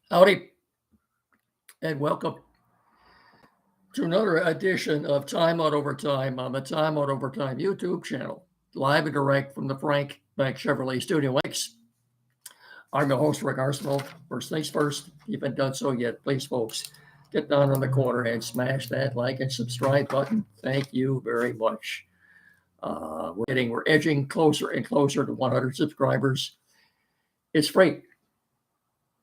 Howdy, and welcome to another edition of Time Out Overtime on the Time Out Overtime YouTube channel, live and direct from the Frank Bank Chevrolet Studio Lakes. I'm your host, Rick Arsenal. First things first, if you haven't done so yet, please, folks, get down on the corner and smash that like and subscribe button. Thank you very much. We're edging closer and closer to 100 subscribers. It's free.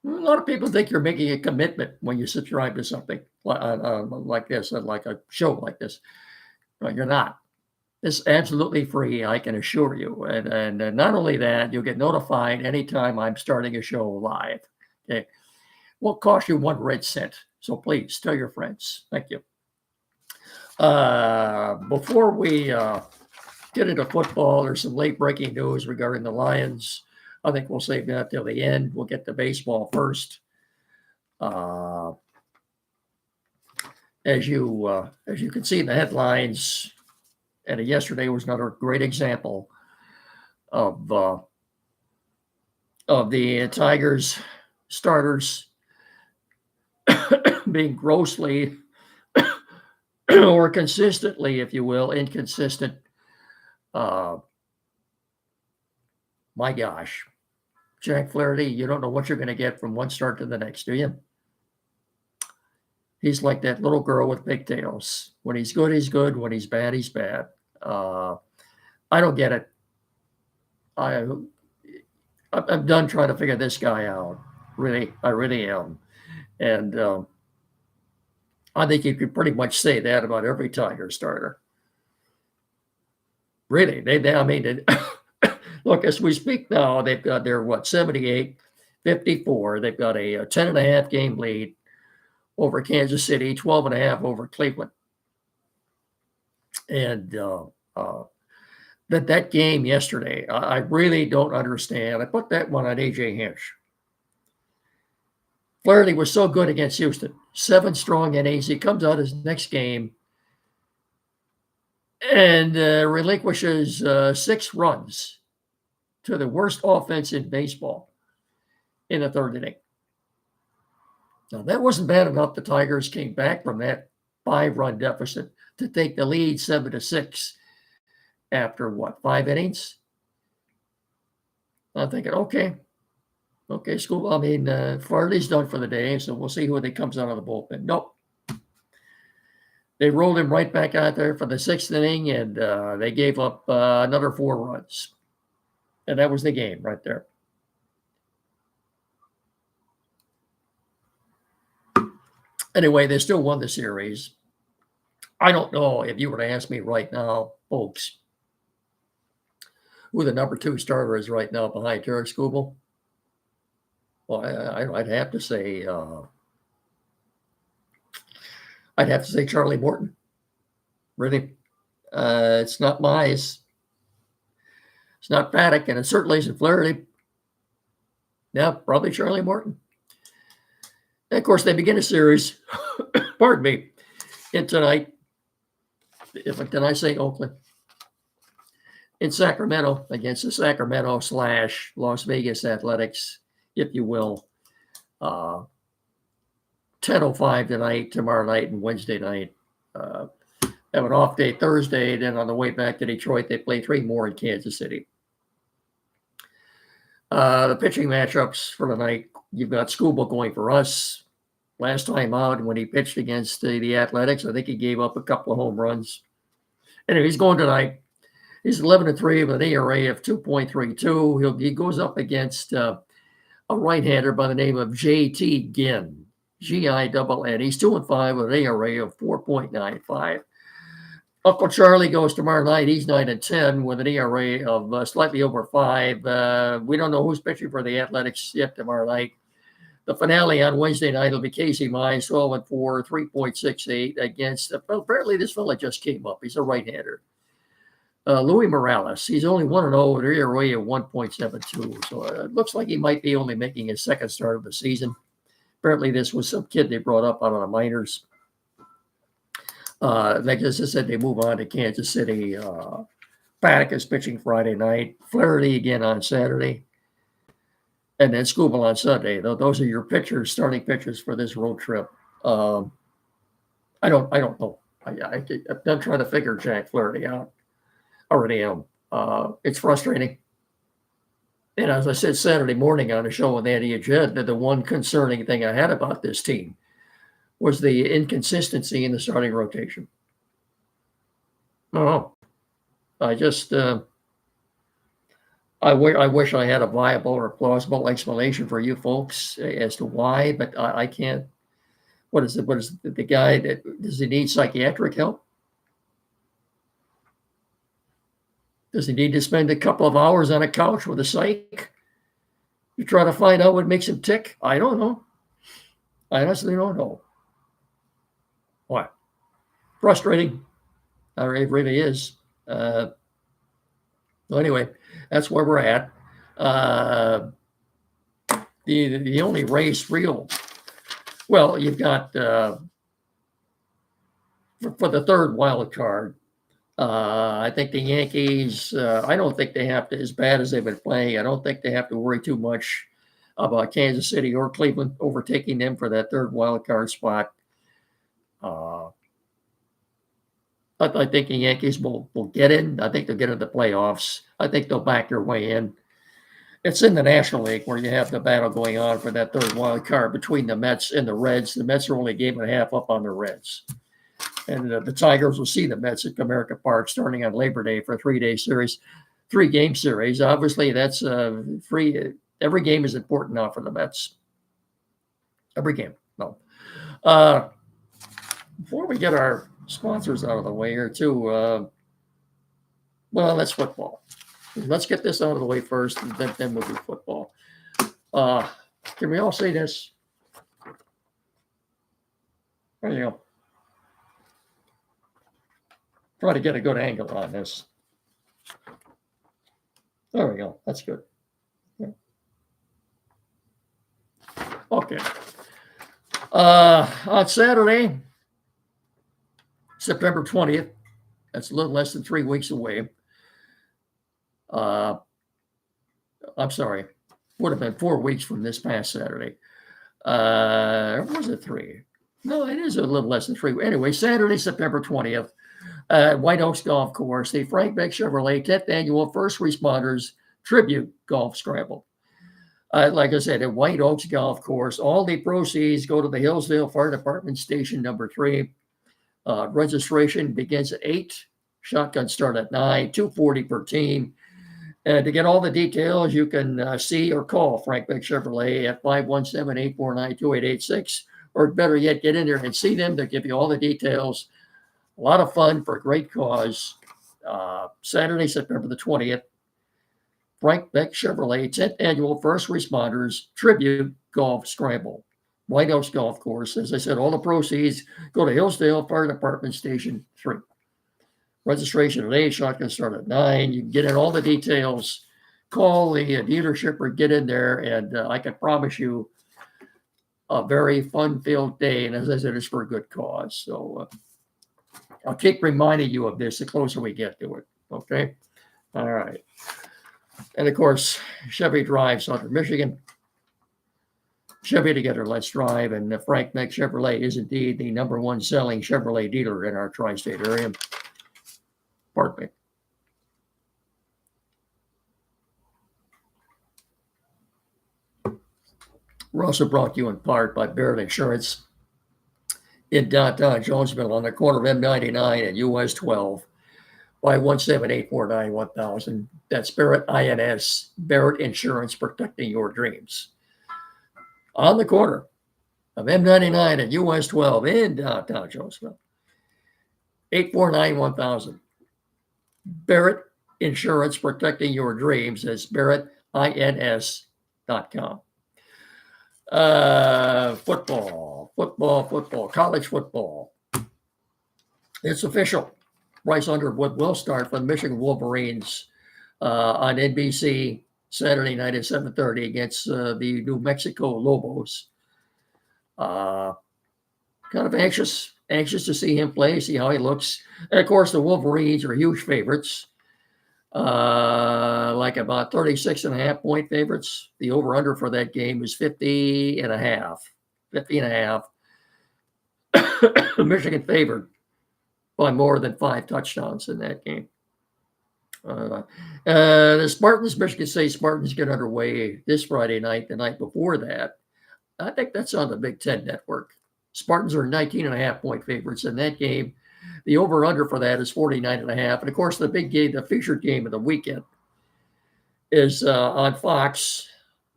A lot of people think you're making a commitment when you subscribe to something like this, like a show like this. But you're not. It's absolutely free, I can assure you. And not only that, you'll get notified anytime I'm starting a show live. Okay, won't cost you 1 red cent. So please tell your friends. Thank you. Before we get into football, there's some late breaking news regarding the Lions. I think we'll save that till the end. We'll get to baseball first. As you can see in the headlines, and yesterday was another great example of the Tigers starters being grossly or consistently, if you will, inconsistent. My gosh, Jack Flaherty, you don't know what you're going to get from one start to the next, do you? He's like that little girl with pigtails. When he's good, he's good. When he's bad, he's bad. I don't get it. I'm done trying to figure this guy out. Really, I really am. And I think you could pretty much say that about every Tiger starter. Really, I mean, look, as we speak now, they've got their 78, 54. They've got a 10.5 game lead over Kansas City, 12.5 over Cleveland. And that game yesterday, I really don't understand. I put that one on AJ Hinch. Flaherty was so good against Houston, 7 strong innings. He comes out his next game and relinquishes 6 runs to the worst offense in baseball in the 3rd inning. Now, that wasn't bad enough. The Tigers came back from that 5-run deficit to take the lead 7-6 after 5 innings? I'm thinking, okay, school. I mean, Flaherty's done for the day, so we'll see who comes out of the bullpen. Nope. They rolled him right back out there for the 6th inning, and they gave up another 4 runs. And that was the game right there. Anyway, they still won the series. I don't know if you were to ask me right now, folks, who the number 2 starter is right now behind Tarik Skubal. Well, I'd have to say Charlie Morton. Really, it's not Mize. It's not Paddock, and it certainly isn't Flaherty. Yeah, probably Charlie Morton. And of course, they begin a series, pardon me, in tonight. Did I say Oakland? In Sacramento against the Sacramento / Las Vegas Athletics, if you will. 10:05 tonight, tomorrow night, and Wednesday night. Have an off day Thursday. Then on the way back to Detroit, they play 3 more in Kansas City. The pitching matchups for tonight, you've got Skubal going for us. Last time out, when he pitched against the Athletics, I think he gave up a couple of home runs. Anyway, he's going tonight. He's 11-3 with an ERA of 2.32. He goes up against a right-hander by the name of J.T. Ginn, Ginn. He's 2-5 with an ERA of 4.95. Uncle Charlie goes tomorrow night. He's 9-10 with an ERA of slightly over 5. We don't know who's pitching for the Athletics yet tomorrow night. The finale on Wednesday night will be Casey Mize, 12-4, 3.68 against. Apparently, this fella just came up. He's a right-hander. Louis Morales, he's only 1-0 with an ERA of 1.72. So it looks like he might be only making his 2nd start of the season. Apparently, this was some kid they brought up out of the minors. Like as I said, they move on to Kansas City. Paddock is pitching Friday night. Flaherty again on Saturday. and then Schumann on Sunday. Those are your pitchers, starting pitchers for this road trip. I don't know. I'm done trying to figure Jack Flaherty out. Already am. It's frustrating. And as I said Saturday morning on a show with Andy Ajed, that the one concerning thing I had about this team was the inconsistency in the starting rotation. No, I just I wish I had a viable or plausible explanation for you folks as to why, but I can't. What is it? What is the guy that does he need psychiatric help? Does he need to spend a couple of hours on a couch with a psych to try to find out what makes him tick? I don't know. I honestly don't know. What? Frustrating. It really is. Well, anyway, that's where we're at. The only race real. Well, you've got for the third wild card. I think the Yankees, I don't think they have to, as bad as they've been playing, I don't think they have to worry too much about Kansas City or Cleveland overtaking them for that third wild card spot. I think the Yankees will get in. I think they'll get into the playoffs. I think they'll back their way in. It's in the National League where you have the battle going on for that third wild card between the Mets and the Reds. The Mets are only a game and a half up on the Reds. And the Tigers will see the Mets at Comerica Park starting on Labor Day for a 3-day series, 3-game series. Obviously, that's free. Every game is important now for the Mets. Every game. No. Before we get our sponsors out of the way here, too, well, that's football. Let's get this out of the way first, and then we'll do football. Can we all say this? There you go. Try to get a good angle on this. There we go. That's good. Okay. On Saturday, September 20th, that's a little less than 3 weeks away. I'm sorry, would have been 4 weeks from this past Saturday. Or was it 3? No, it is a little less than 3. Anyway, Saturday, September 20th, White Oaks Golf Course, the Frank Beck Chevrolet 10th Annual First Responders Tribute Golf Scramble. Like I said, at White Oaks Golf Course, all the proceeds go to the Hillsdale Fire Department Station number 3. Registration begins at 8. Shotgun start at 9, $240 per team. And to get all the details, you can see or call Frank Beck Chevrolet at 517-849-2886, or better yet, get in there and see them. They'll give you all the details. A lot of fun for a great cause. Saturday, September the 20th, Frank Beck Chevrolet 10th Annual First Responders Tribute Golf Scramble. White Oaks Golf Course. As I said, all the proceeds go to Hillsdale Fire Department Station 3. Registration at 8, shotgun start at 9. You can get in all the details. Call the dealership or get in there, and I can promise you a very fun-filled day. And as I said, it's for a good cause. So I'll keep reminding you of this the closer we get to it. Okay? All right. And, of course, Chevy Drive, Southern Michigan. Chevy together, let's drive. And Frank Beck Chevrolet is indeed the number one selling Chevrolet dealer in our tri-state area. Pardon me. We're also brought to you in part by Barrett Insurance in downtown Jonesville on the corner of M99 and US 12 by 17849-1000. That's Barrett INS, Barrett Insurance, protecting your dreams. On the corner of M99 and US 12 in downtown Jonesville, 849-1000. Barrett Insurance, protecting your dreams. That's BarrettINS.com. Football, college football. It's official. Bryce Underwood will start for the Michigan Wolverines on NBC Saturday night at 7:30 against the New Mexico Lobos. Kind of anxious to see him play, see how he looks. And of course, the Wolverines are huge favorites. Like about 36.5 point favorites. The over-under for that game is 50.5. 50.5. Michigan favored by more than 5 touchdowns in that game. The Spartans, Michigan State Spartans get underway this Friday night, the night before that. I think that's on the Big Ten Network. Spartans are 19.5 point favorites in that game. The over-under for that is 49.5. And of course, the big game, the featured game of the weekend is on Fox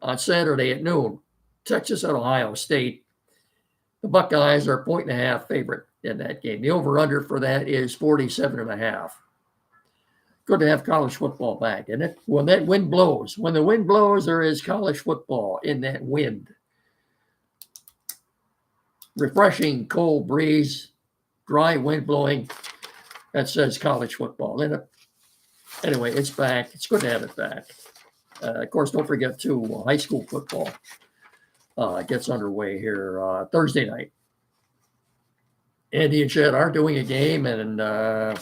on Saturday at noon. Texas at Ohio State. The Buckeyes are 1.5 favorite in that game. The over-under for that is 47.5. Good to have college football back, isn't it? When that wind blows, when the wind blows, there is college football in that wind. Refreshing, cold breeze, dry wind blowing. That says college football. Anyway, it's back. It's good to have it back. Of course, don't forget, too, high school football gets underway here Thursday night. Andy and Chad are doing a game, and I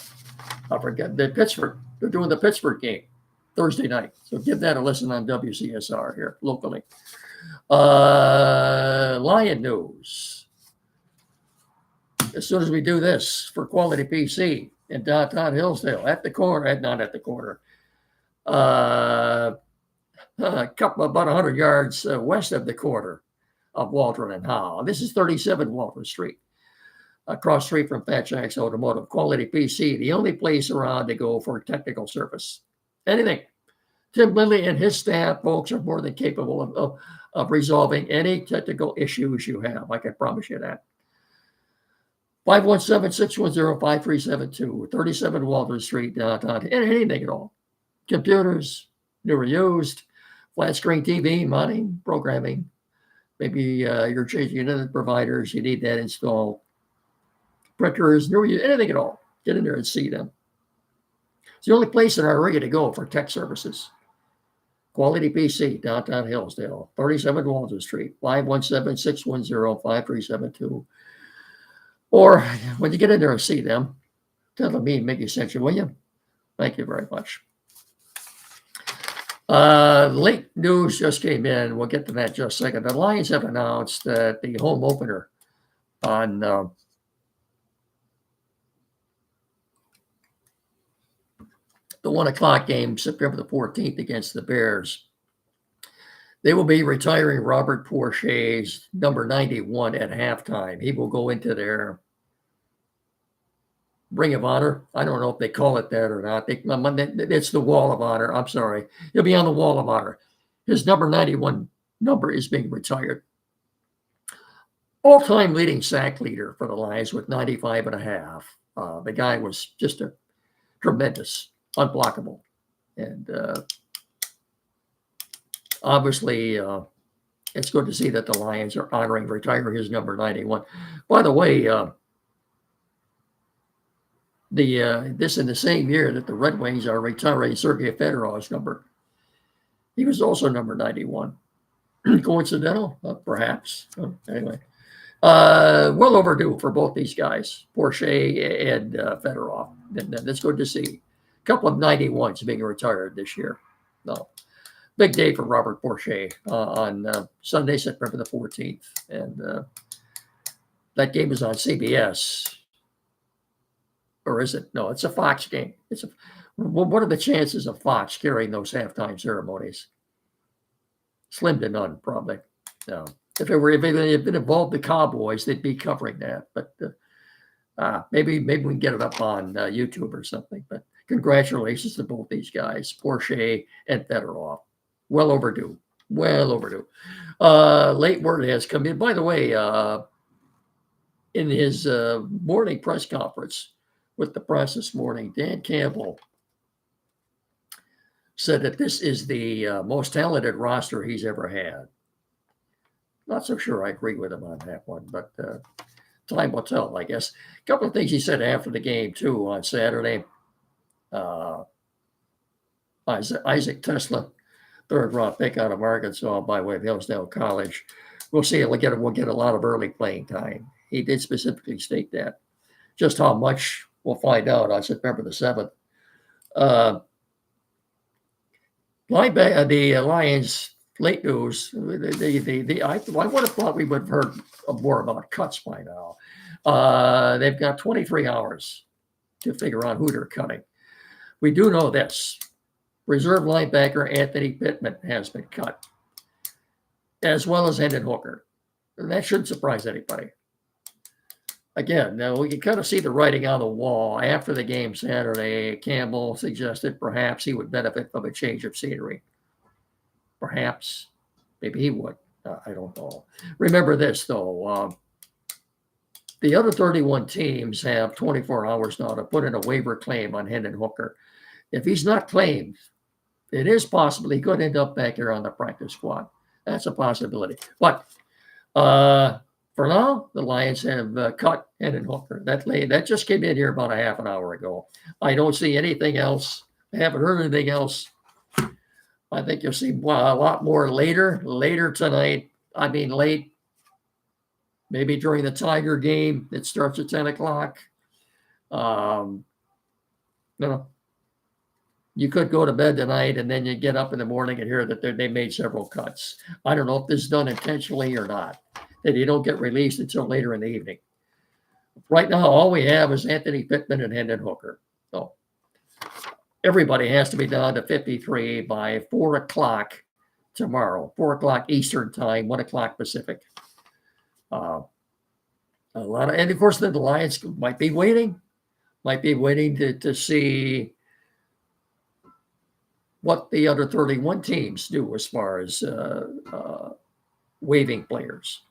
forget Pittsburgh. They're doing the Pittsburgh game Thursday night. So give that a listen on WCSR here locally. Lion news. As soon as we do this for Quality PC in downtown Hillsdale, at the corner, not at the corner, a couple about 100 yards west of the corner of Waldron and Howe. This is 37 Waldron Street, across street from Fat Jack's Automotive. Quality PC, the only place around to go for technical service. Anything. Tim Lindley and his staff, folks, are more than capable of resolving any technical issues you have. I can promise you that. 517-610-5372, 37 Waldron Street, downtown. Anything at all. Computers, new or used, flat screen TV, mounting, programming. Maybe you're changing internet providers. You need that installed. Printers, new or used, anything at all. Get in there and see them. It's the only place in our area to go for tech services. Quality PC, downtown Hillsdale, 37 Waldron Street, 517-610-5372. Or when you get in there and see them, tell them me and Mickey sent you, will you? Thank you very much. Late news just came in. We'll get to that in just a second. The Lions have announced that the home opener on the 1:00 game, September the 14th, against the Bears, they will be retiring Robert Porche's number 91 at halftime. He will go into their Ring of Honor. I don't know if they call it that or not. It's the Wall of Honor. I'm sorry. He'll be on the Wall of Honor. His number 91 number is being retired. All-time leading sack leader for the Lions with 95.5. The guy was just a tremendous, unblockable. And obviously, it's good to see that the Lions are honoring, retiring his number 91. By the way, this in the same year that the Red Wings are retiring Sergei Fedorov's number. He was also number 91. Coincidental? Perhaps. Anyway, well overdue for both these guys, Porche and Fedorov. And that's good to see. A couple of 91s being retired this year. No. Big day for Robert Porche on Sunday, September the 14th. And that game is on CBS. Or is it? No, it's a Fox game. What are the chances of Fox carrying those halftime ceremonies? Slim to none, probably. No. If it involved the Cowboys, they'd be covering that. But maybe we can get it up on YouTube or something. But congratulations to both these guys, Porche and Fedorov. Well overdue. Well overdue. Late word has come in. By the way, in his morning press conference with the press this morning, Dan Campbell said that this is the most talented roster he's ever had. Not so sure I agree with him on that one, but time will tell, I guess. A couple of things he said after the game, too, on Saturday. Isaac Tesla, third-round pick out of Arkansas by way of Hillsdale College. We'll see. We'll get a lot of early playing time. He did specifically state that. Just how much, we'll find out on September the 7th. Linebacker, the Lions late news. I would have thought we would have heard more about cuts by now. They've got 23 hours to figure out who they're cutting. We do know this. Reserve linebacker Anthony Pittman has been cut, as well as Hendon Hooker. And that shouldn't surprise anybody. Again, now we can kind of see the writing on the wall. After the game Saturday, Campbell suggested perhaps he would benefit from a change of scenery. Perhaps. Maybe he would. I don't know. Remember this, though. The other 31 teams have 24 hours now to put in a waiver claim on Hendon Hooker. If he's not claimed, it is possible he could end up back here on the practice squad. That's a possibility. But for now, the Lions have cut Hendon Hooker. That just came in here about a half an hour ago. I don't see anything else. I haven't heard anything else. I think you'll see a lot more later tonight. I mean, late, maybe during the Tiger game. It starts at 10 o'clock. No, you could go to bed tonight and then you get up in the morning and hear that they made several cuts. I don't know if this is done intentionally or not, that you don't get released until later in the evening. Right now, all we have is Anthony Pittman and Hendon Hooker. So everybody has to be down to 53 by 4 o'clock tomorrow, 4 o'clock Eastern time, 1 o'clock Pacific. And of course, then the Lions might be waiting to see what the other 31 teams do as far as waiving players.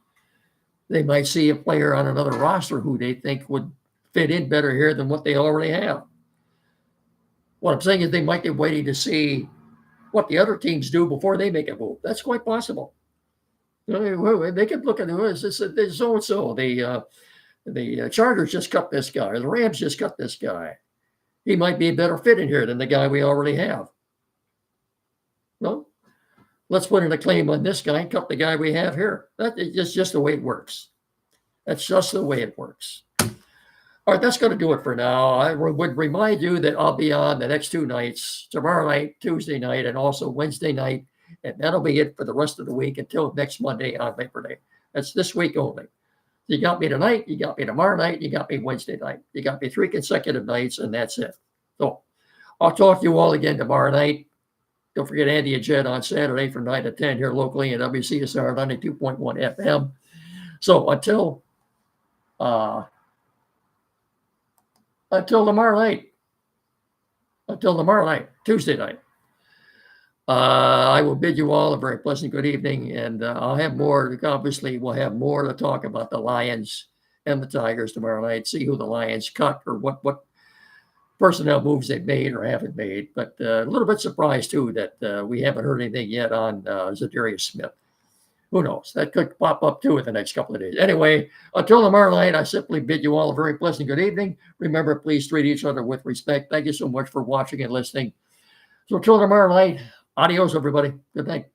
They might see a player on another roster who they think would fit in better here than what they already have. What I'm saying is they might be waiting to see what the other teams do before they make a move. That's quite possible. They could look at this so-and-so. The Chargers just cut this guy, or the Rams just cut this guy. He might be a better fit in here than the guy we already have. Well, let's put in a claim on this guy and cut the guy we have here. That is just the way it works. That's just the way it works. All right, that's going to do it for now. I would remind you that I'll be on the next two nights, tomorrow night, Tuesday night, and also Wednesday night. And that'll be it for the rest of the week until next Monday on Labor Day. That's this week only. You got me tonight, you got me tomorrow night, you got me Wednesday night. You got me 3 consecutive nights, and that's it. So I'll talk to you all again tomorrow night. Don't forget Andy and Jed on Saturday from 9 to 10 here locally at WCSR 92.1 FM. So until tomorrow night, Tuesday night, I will bid you all a very pleasant good evening, and I'll have more. Obviously, we'll have more to talk about the Lions and the Tigers tomorrow night, see who the Lions cut or what personnel moves they've made or haven't made. But a little bit surprised, too, that we haven't heard anything yet on Zadarius Smith. Who knows? That could pop up, too, in the next couple of days. Anyway, until tomorrow night, I simply bid you all a very pleasant good evening. Remember, please treat each other with respect. Thank you so much for watching and listening. So until tomorrow night, adios, everybody. Good night.